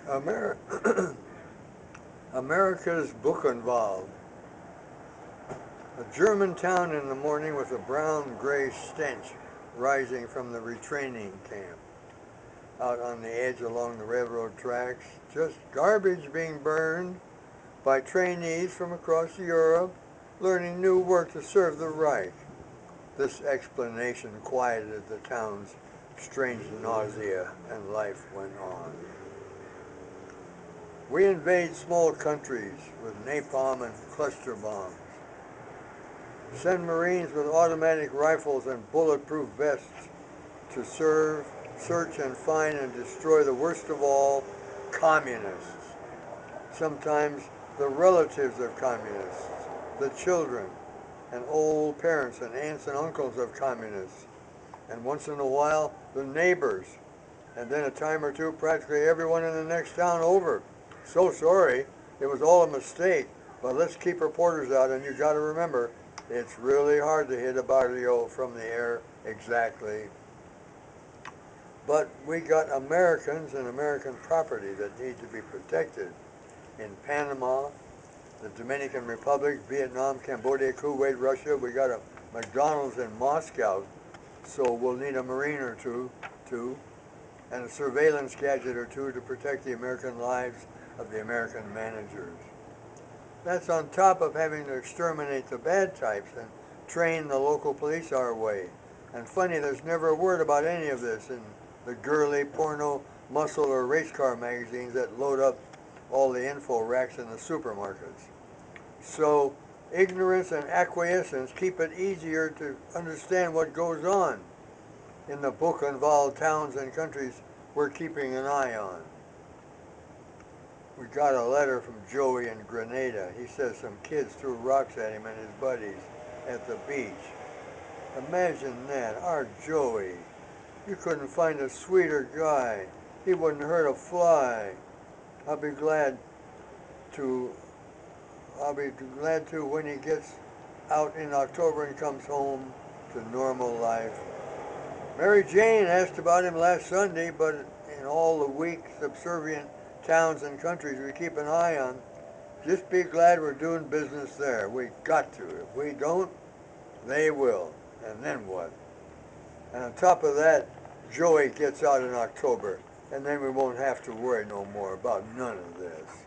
Amer- America's Buchanwald, a German town in the morning with a brown-gray stench rising from the retraining camp. Out on the edge along the railroad tracks, just garbage being burned by trainees from across Europe learning new work to serve the Reich. This explanation quieted the town's strange nausea, and life went on. We invade small countries with napalm and cluster bombs. Send Marines with automatic rifles and bulletproof vests to serve, search, and find and destroy the worst of all, communists. Sometimes the relatives of communists, the children and old parents and aunts and uncles of communists, and once in a while the neighbors, and then a time or two practically everyone in the next town over. So sorry, it was all a mistake, but let's keep reporters out, and you got to remember, it's really hard to hit a barrio from the air exactly. But we got Americans and American property that need to be protected. In Panama, the Dominican Republic, Vietnam, Cambodia, Kuwait, Russia, we got a McDonald's in Moscow, so we'll need a Marine or two, and a surveillance gadget or two to protect the American lives of the American managers. That's on top of having to exterminate the bad types and train the local police our way. And funny, there's never a word about any of this in the girly porno, muscle, or race car magazines that load up all the info racks in the supermarkets. So ignorance and acquiescence keep it easier to understand what goes on in the Buchanwald towns and countries we're keeping an eye on. We got a letter from Joey in Grenada. He says some kids threw rocks at him and his buddies at the beach. Imagine that, our Joey. You couldn't find a sweeter guy. He wouldn't hurt a fly. I'll be glad to I'll be glad to when he gets out in October and comes home to normal life. Mary Jane asked about him last Sunday, but in all the weak, subservient towns and countries we keep an eye on, just be glad we're doing business there. We got to. If we don't, they will. And then what? And on top of that, Joey gets out in October, and then we won't have to worry no more about none of this.